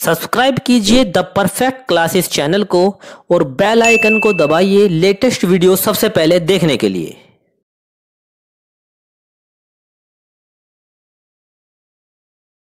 Subscribe कीजिए the perfect classes channel को और बेल आइकन को दबाइए लेटेस्ट वीडियो सबसे पहले देखने के लिए।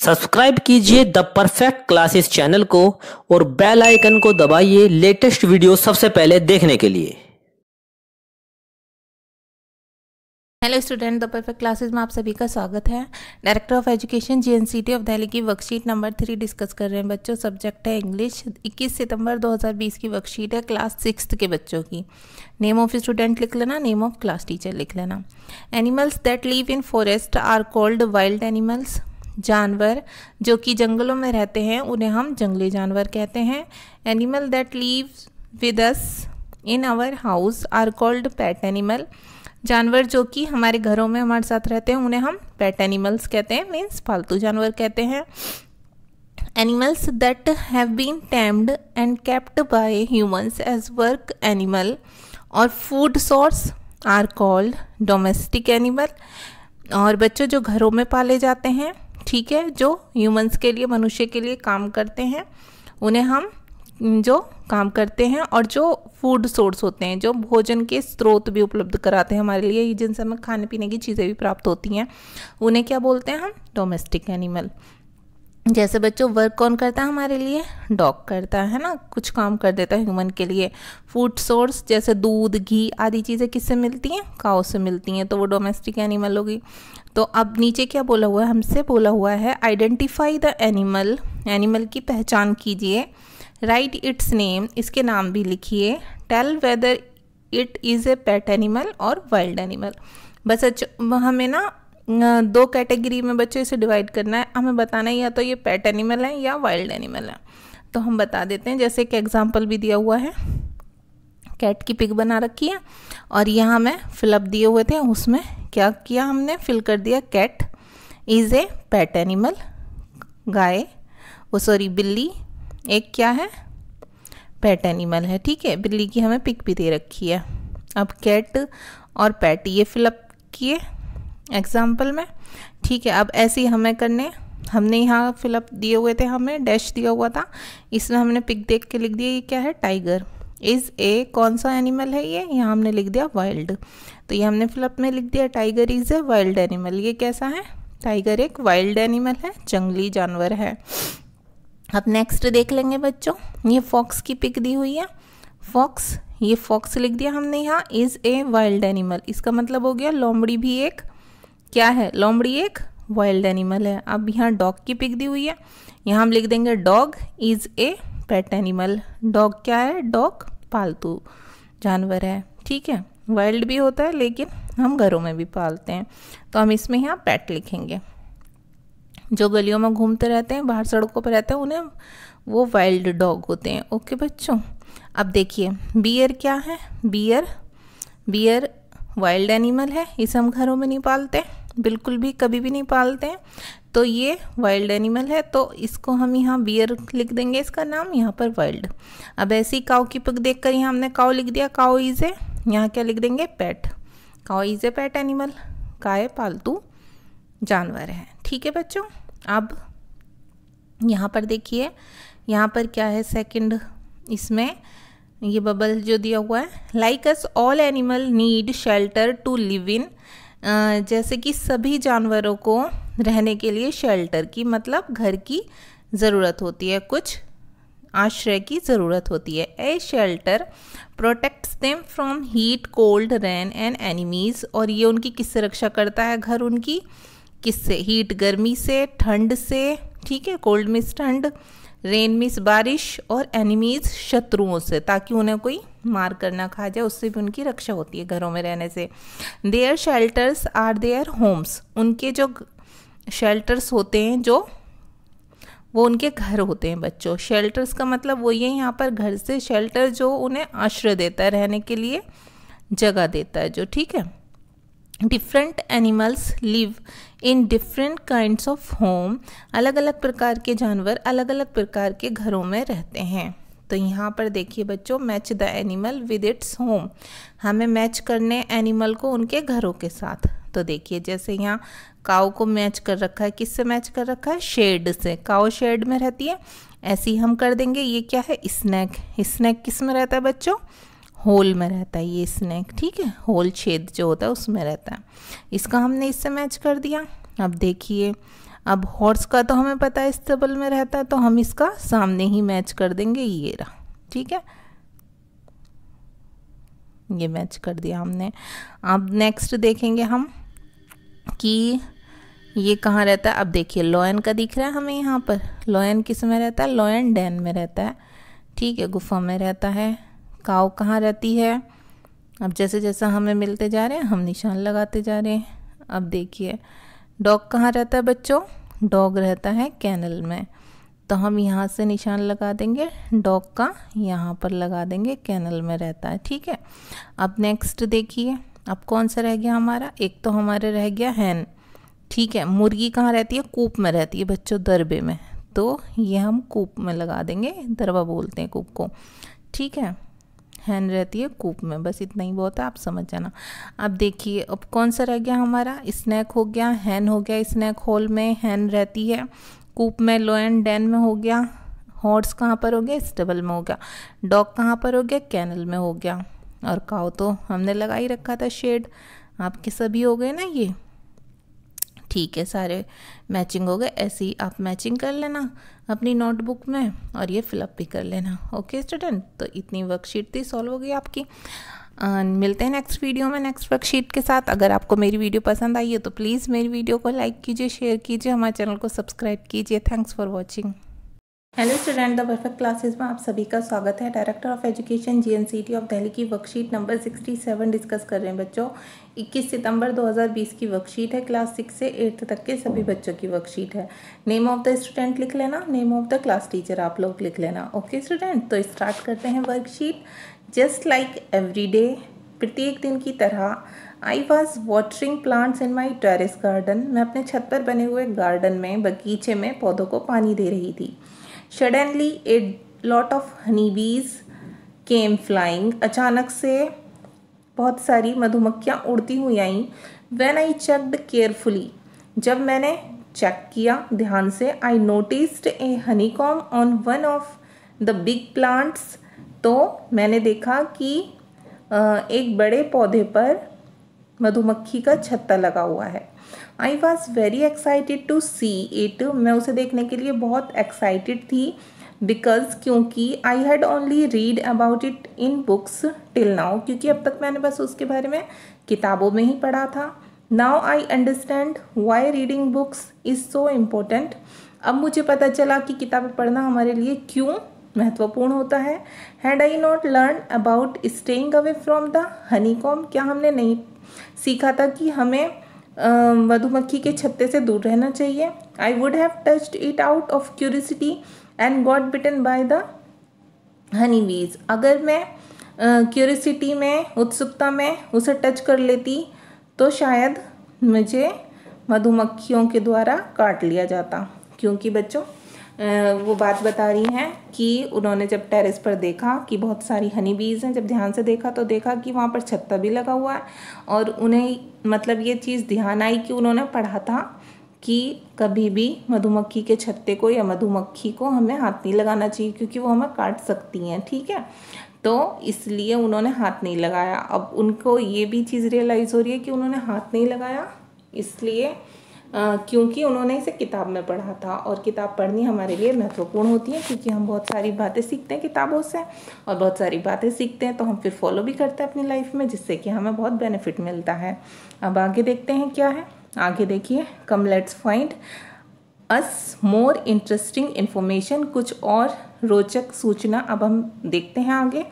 सब्सक्राइब कीजिए द परफेक्ट क्लासेस चैनल को और बेल आइकन को दबाइए लेटेस्ट वीडियो सबसे पहले देखने के लिए। Hello student, the perfect classes में आप सभी का स्वागत है। Director of education GNCT of Delhi की वर्कशीट नंबर 3 डिस्कस कर रहे हैं बच्चों। सब्जेक्ट है इंग्लिश। 21 सितंबर 2020 की वर्कशीट है, क्लास 6 के बच्चों की। नेम ऑफ स्टूडेंट लिख लेना, नेम ऑफ क्लास टीचर लिख लेना। Animals that live in forest are called wild animals. जानवर जो कि जंगलों में रहते हैं उन्हें हम जंगली जानवर कहते हैं। Animal that live with us in our house are called pet animal. जानवर जो कि हमारे घरों में हमारे साथ रहते हैं उन्हें हम पेट एनिमल्स कहते हैं, मीन्स पालतू जानवर कहते हैं। Animals that have been tamed and kept by humans as work animal और food source are called domestic animal. और बच्चों जो घरों में पाले जाते हैं, ठीक है, जो ह्यूमंस के लिए, मनुष्य के लिए काम करते हैं, उन्हें हम जो काम करते हैं और जो फूड सोर्स होते हैं, जो भोजन के स्रोत भी उपलब्ध कराते हैं हमारे लिए, जिनसे हमें खाने पीने की चीज़ें भी प्राप्त होती हैं, उन्हें क्या बोलते हैं हम? Domestic animal. जैसे बच्चों वर्क कौन करता है हमारे लिए? डॉग करता है ना, कुछ काम कर देता है ह्यूमन के लिए। फूड सोर्स जैसे दूध, घी आदि चीज़ें किससे मिलती हैं? काऊ से मिलती हैं, तो वो डोमेस्टिक एनिमल होगी। तो अब नीचे क्या बोला हुआ है? हमसे बोला हुआ है आइडेंटिफाई द एनिमल। एनिमल की पहचान कीजिए। राइट इट्स नेम, इसके नाम भी लिखिए। Tell whether it is a pet animal और वाइल्ड एनिमल। बस हमें ना दो कैटेगरी में बच्चों इसे डिवाइड करना है। हमें बताना है या तो ये पेट एनिमल है या वाइल्ड एनिमल है। तो हम बता देते हैं, जैसे एक एग्जांपल भी दिया हुआ है। कैट की पिक बना रखी है और यहाँ में फिलअप दिए हुए थे, उसमें क्या किया हमने? फिल कर दिया cat is a pet animal. गाय, बिल्ली एक क्या है? पेट एनिमल है, ठीक है। बिल्ली की हमें पिक भी दे रखी है। अब कैट और पेट ये फिलअप किए एग्जाम्पल में, ठीक है। अब ऐसे ही हमें करने, हमने यहाँ फिलअप दिए हुए थे, हमें डैश दिया हुआ था, इसमें हमने पिक देख के लिख दिया ये क्या है? टाइगर इज़ ए, कौन सा एनिमल है ये? यहाँ हमने लिख दिया वाइल्ड। तो ये हमने फिलअप में लिख दिया tiger is a wild animal. ये कैसा है? टाइगर एक वाइल्ड एनिमल है, जंगली जानवर है। अब नेक्स्ट देख लेंगे बच्चों, ये फॉक्स की पिक दी हुई है। फॉक्स, ये फॉक्स लिख दिया हमने यहाँ, इज़ ए वाइल्ड एनिमल। इसका मतलब हो गया लोमड़ी भी एक क्या है? लोमड़ी एक वाइल्ड एनिमल है। अब यहाँ डॉग की पिक दी हुई है, यहाँ हम लिख देंगे dog is a pet animal. Dog क्या है? डॉग पालतू जानवर है, ठीक है। वाइल्ड भी होता है लेकिन हम घरों में भी पालते हैं, तो हम इसमें यहाँ पेट लिखेंगे। जो गलियों में घूमते रहते हैं, बाहर सड़कों पर रहते हैं, उन्हें वो वाइल्ड डॉग होते हैं। ओके बच्चों, अब देखिए बियर क्या है? बियर वाइल्ड एनिमल है, इसे हम घरों में नहीं पालते, बिल्कुल भी कभी भी नहीं पालते हैं, तो ये वाइल्ड एनिमल है। तो इसको हम यहाँ बियर लिख देंगे, इसका नाम, यहाँ पर वाइल्ड। अब ऐसी काऊ की पिक देखकर यहाँ हमने काऊ लिख दिया, काऊ इज़ ए, यहाँ क्या लिख देंगे? पेट। काऊ इज़ ए पेट एनिमल, गाय पालतू जानवर है, ठीक है बच्चों। अब यहाँ पर देखिए, यहाँ पर क्या है? सेकंड, इसमें ये बबल जो दिया हुआ है, like us all animal need shelter to live in. जैसे कि सभी जानवरों को रहने के लिए शेल्टर की, मतलब घर की ज़रूरत होती है, कुछ आश्रय की ज़रूरत होती है। A shelter protects them from heat, cold, rain and enemies. और ये उनकी किससे रक्षा करता है? घर उनकी किससे? हीट गर्मी से, ठंड से, ठीक है, कोल्ड मीन्स ठंड, रेन मीन्स बारिश, और एनिमीज शत्रुओं से, ताकि उन्हें कोई मार कर ना खा जाए, उससे भी उनकी रक्षा होती है घरों में रहने से। Their shelters are their homes. उनके जो शेल्टर्स होते हैं, जो वो उनके घर होते हैं बच्चों। शेल्टर्स का मतलब वही है यहाँ पर घर से, शेल्टर जो उन्हें आश्रय देता है, रहने के लिए जगह देता है जो, ठीक है। Different animals live in different kinds of home. अलग अलग प्रकार के जानवर अलग अलग प्रकार के घरों में रहते हैं। तो यहाँ पर देखिए बच्चों, match the animal with its home. हमें मैच करने एनिमल को उनके घरों के साथ। तो देखिए जैसे यहाँ काऊ को मैच कर रखा है, किससे मैच कर रखा है, शेड से। काऊ शेड में रहती है, ऐसे ही हम कर देंगे। ये क्या है, स्नैक। स्नैक किस में रहता है बच्चों, होल में रहता है ये स्नैक, ठीक है, होल छेद जो होता है उसमें रहता है। इसका हमने इससे मैच कर दिया। अब देखिए, अब हॉर्स का तो हमें पता है स्टेबल में रहता है, तो हम इसका सामने ही मैच कर देंगे, ये रहा, ठीक है, ये मैच कर दिया हमने। अब नेक्स्ट देखेंगे हम कि ये कहाँ रहता है। अब देखिए लॉयन का दिख रहा है हमें यहाँ पर, लॉयन किस में रहता है, लॉयन डेन में रहता है, ठीक है, गुफा में रहता है। काऊ कहाँ रहती है, अब जैसे जैसे हमें मिलते जा रहे हैं हम निशान लगाते जा रहे हैं। अब देखिए डॉग कहाँ रहता है बच्चों, डॉग रहता है कैनल में, तो हम यहाँ से निशान लगा देंगे, डॉग का यहाँ पर लगा देंगे, कैनल में रहता है, ठीक है। अब नेक्स्ट देखिए, अब कौन सा रह गया हमारा, एक तो हमारे रह गया हैन, ठीक है। मुर्गी कहाँ रहती है, कूप में रहती है बच्चों, दरबे में, तो ये हम कूप में लगा देंगे, दरबा बोलते हैं कूप को, ठीक है। हैन रहती है कूप में, बस इतना ही बहुत है, आप समझ जाना। अब देखिए अब कौन सा रह गया हमारा, स्नैक हो गया, हैन हो गया, स्नैक होल में, हैन रहती है कूप में, लॉयन डेन में हो गया, हॉर्स कहाँ पर हो गया, स्टेबल में हो गया, डॉग कहाँ पर हो गया, कैनल में हो गया, और काऊ तो हमने लगा ही रखा था शेड। आपके सभी हो गए ना ये, ठीक है, सारे मैचिंग हो गए। ऐसे ही आप मैचिंग कर लेना अपनी नोटबुक में और ये फिलअप भी कर लेना। ओके स्टूडेंट, तो इतनी वर्कशीट थी, सॉल्व हो गई आपकी। मिलते हैं नेक्स्ट वीडियो में नेक्स्ट वर्कशीट के साथ। अगर आपको मेरी वीडियो पसंद आई है तो प्लीज़ मेरी वीडियो को लाइक कीजिए, शेयर कीजिए, हमारे चैनल को सब्सक्राइब कीजिए। Thanks for watching. Hello student, the perfect classes में आप सभी का स्वागत है। Director of education GNCT of Delhi की वर्कशीट नंबर 67 डिस्कस कर रहे हैं बच्चों। 21 सितंबर 2020 की वर्कशीट है, क्लास 6 से 8th तक के सभी बच्चों की वर्कशीट है। नेम ऑफ द स्टूडेंट लिख लेना, name of the class teacher आप लोग लिख लेना। ओके स्टूडेंट, तो स्टार्ट करते हैं worksheet. Just like every day, प्रत्येक दिन की तरह, I was watering plants in my terrace garden, मैं अपने छत पर बने हुए गार्डन में, बगीचे में पौधों को पानी दे रही थी। Suddenly a lot of honeybees came flying, अचानक से बहुत सारी मधुमक्खियाँ उड़ती हुई आईं। When I checked carefully, जब मैंने चेक किया ध्यान से, I noticed a honeycomb on one of the big plants, तो मैंने देखा कि एक बड़े पौधे पर मधुमक्खी का छत्ता लगा हुआ है। I was very excited to see it, मैं उसे देखने के लिए बहुत एक्साइटेड थी। बिकॉज, क्योंकि I had only read about it in books till now, क्योंकि अब तक मैंने बस उसके बारे में किताबों में ही पढ़ा था। Now I understand why reading books is so important, अब मुझे पता चला कि किताबें पढ़ना हमारे लिए क्यों महत्वपूर्ण होता है। Had I not learn about staying away from the honeycomb, क्या हमने नहीं सीखा था कि हमें मधुमक्खी के छत्ते से दूर रहना चाहिए। I would have touched it out of curiosity and got bitten by the honey bees, अगर मैं क्यूरियोसिटी में, उत्सुकता में उसे टच कर लेती तो शायद मुझे मधुमक्खियों के द्वारा काट लिया जाता। क्योंकि बच्चों वो बात बता रही हैं कि उन्होंने जब टेरेस पर देखा कि बहुत सारी हनी बीज हैं, जब ध्यान से देखा तो देखा कि वहाँ पर छत्ता भी लगा हुआ है, और उन्हें मतलब ये चीज़ ध्यान आई कि उन्होंने पढ़ा था कि कभी भी मधुमक्खी के छत्ते को या मधुमक्खी को हमें हाथ नहीं लगाना चाहिए, क्योंकि वो हमें काट सकती हैं, ठीक है। तो इसलिए उन्होंने हाथ नहीं लगाया। अब उनको ये भी चीज़ रियलाइज़ हो रही है कि उन्होंने हाथ नहीं लगाया इसलिए क्योंकि उन्होंने इसे किताब में पढ़ा था, और किताब पढ़नी हमारे लिए महत्वपूर्ण होती है, क्योंकि हम बहुत सारी बातें सीखते हैं किताबों से, और बहुत सारी बातें सीखते हैं तो हम फिर फॉलो भी करते हैं अपनी लाइफ में, जिससे कि हमें बहुत बेनिफिट मिलता है। अब आगे देखते हैं क्या है। आगे देखिए, come let's find us more interesting information, कुछ और रोचक सूचना अब हम देखते हैं आगे।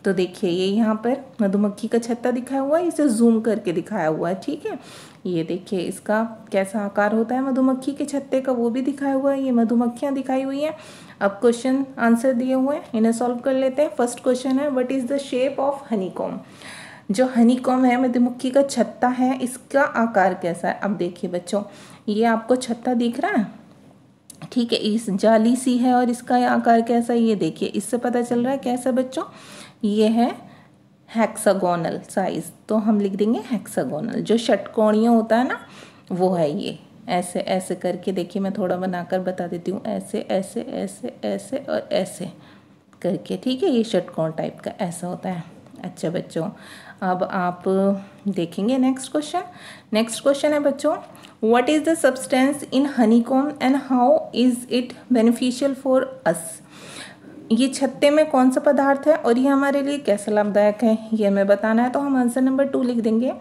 तो देखिए ये यहाँ पर मधुमक्खी का छत्ता दिखाया हुआ है, इसे जूम करके दिखाया हुआ है, ठीक है। ये देखिए इसका कैसा आकार होता है मधुमक्खी के छत्ते का, वो भी दिखाया हुआ है। ये मधुमक्खियाँ दिखाई हुई हैं। अब क्वेश्चन आंसर दिए हुए हैं, इन्हें सॉल्व कर लेते हैं। फर्स्ट क्वेश्चन है, what is the shape of honeycomb, जो हनीकॉम्ब है मधुमक्खी का छत्ता है, इसका आकार कैसा है। अब देखिए बच्चों, ये आपको छत्ता दिख रहा है, ठीक है, इस जाली सी है, और इसका आकार कैसा है ये देखिए, इससे पता चल रहा है कैसा बच्चों, ये है हेक्सागोनल साइज, तो हम लिख देंगे हेक्सागोनल, जो षटकोणीय होता है ना वो है ये, ऐसे ऐसे करके देखिए, मैं थोड़ा बनाकर बता देती हूँ, ऐसे ऐसे ऐसे ऐसे और ऐसे करके, ठीक है। ये षटकोण टाइप का ऐसा होता है। अच्छा बच्चों, अब आप देखेंगे नेक्स्ट क्वेश्चन। नेक्स्ट क्वेश्चन है बच्चों, what is the substance in honeycomb and how is it beneficial for us. ये छत्ते में कौन सा पदार्थ है और ये हमारे लिए कैसा लाभदायक है, ये हमें बताना है। तो हम आंसर नंबर 2 लिख देंगे,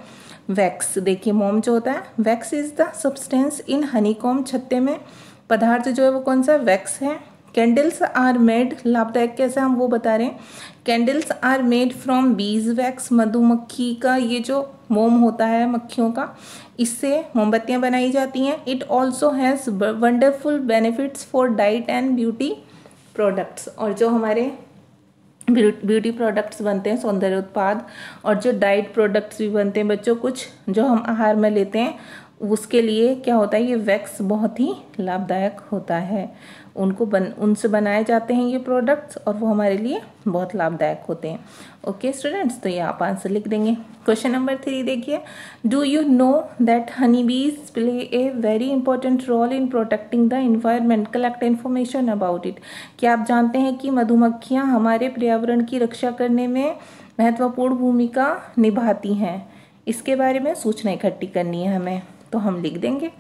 वैक्स। देखिए मोम जो होता है, wax is the substance in honeycomb, छत्ते में पदार्थ जो है वो कौन सा, वैक्स है। कैंडल्स आर मेड, लाभदायक कैसे हम वो बता रहे हैं। Candles are made from beeswax, मधुमक्खी का ये जो मोम होता है मक्खियों का, इससे मोमबत्तियां बनाई जाती हैं। It also has wonderful benefits for diet and beauty products. और जो हमारे ब्यूटी प्रोडक्ट्स बनते हैं, सौंदर्य उत्पाद, और जो डाइट प्रोडक्ट्स भी बनते हैं बच्चों, कुछ जो हम आहार में लेते हैं, उसके लिए क्या होता है, ये वैक्स बहुत ही लाभदायक होता है। उनसे बनाए जाते हैं ये प्रोडक्ट्स और वो हमारे लिए बहुत लाभदायक होते हैं। ओके स्टूडेंट्स, तो ये आप आंसर लिख देंगे। क्वेश्चन नंबर 3 देखिए, do you know that honey bees play a very important role in protecting the environment, collect information about it. क्या आप जानते हैं कि मधुमक्खियाँ हमारे पर्यावरण की रक्षा करने में महत्वपूर्ण भूमिका निभाती हैं। इसके बारे में सूचना इकट्ठी करनी है हमें, तो हम लिख देंगे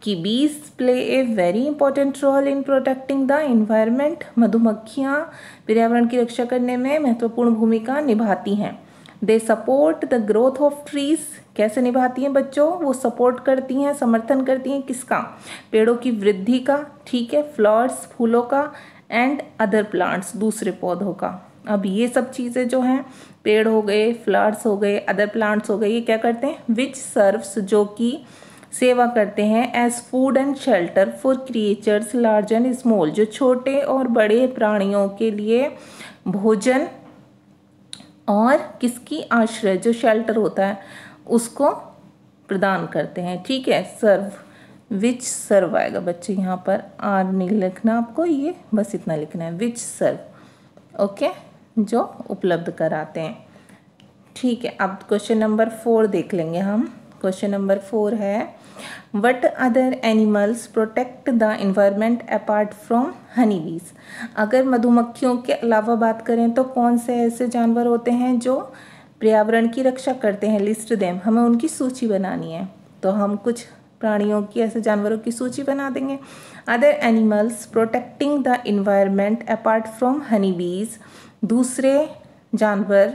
कि bees play a very important role in protecting the environment, मधुमक्खियाँ पर्यावरण की रक्षा करने में महत्वपूर्ण भूमिका निभाती हैं। They support the growth of trees, कैसे निभाती हैं बच्चों, वो सपोर्ट करती हैं, समर्थन करती हैं किसका, पेड़ों की वृद्धि का, ठीक है, फ्लावर्स फूलों का, एंड अदर प्लांट्स दूसरे पौधों का। अब ये सब चीज़ें जो हैं, पेड़ हो गए, फ्लावर्स हो गए, अदर प्लांट्स हो गए, ये क्या करते हैं, विच सर्व्स, जो कि सेवा करते हैं, as food and shelter for creatures large and small, जो छोटे और बड़े प्राणियों के लिए भोजन और किसकी आश्रय, जो शेल्टर होता है उसको प्रदान करते हैं, ठीक है। सर्व, विच सर्व आएगा बच्चे, यहाँ पर आर नहीं लिखना आपको, ये बस इतना लिखना है, विच सर्व, ओके, जो उपलब्ध कराते हैं, ठीक है। अब क्वेश्चन नंबर 4 देख लेंगे हम। क्वेश्चन नंबर 4 है, what other animals protect the environment apart from Honey bees. अगर मधुमक्खियों के अलावा बात करें तो कौन से ऐसे जानवर होते हैं जो पर्यावरण की रक्षा करते हैं, लिस्ट देम, हमें उनकी सूची बनानी है। तो हम कुछ प्राणियों की, ऐसे जानवरों की सूची बना देंगे। Other animals protecting the environment apart from Honey बीज, दूसरे जानवर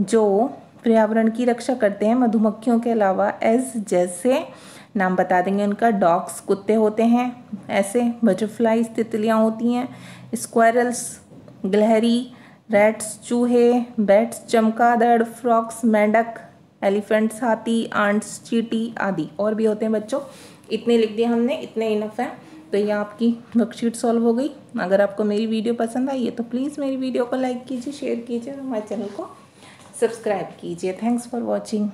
जो पर्यावरण की रक्षा करते हैं मधुमक्खियों के अलावा, एज, जैसे, नाम बता देंगे उनका, डॉग्स कुत्ते होते हैं, ऐसे बटरफ्लाइज तितलियाँ होती हैं, स्क्वायरल्स गिलहरी, रैट्स चूहे, बैट्स चमगादड़, फ्रॉक्स मेंढक, एलिफेंट्स हाथी, आंट्स चींटी आदि और भी होते हैं बच्चों। इतने लिख दिए हमने, इतने इनफ है। तो ये आपकी वर्कशीट सॉल्व हो गई। अगर आपको मेरी वीडियो पसंद आई है तो प्लीज़ मेरी वीडियो को लाइक कीजिए, शेयर कीजिए और हमारे चैनल को सब्सक्राइब कीजिए। Thanks for watching.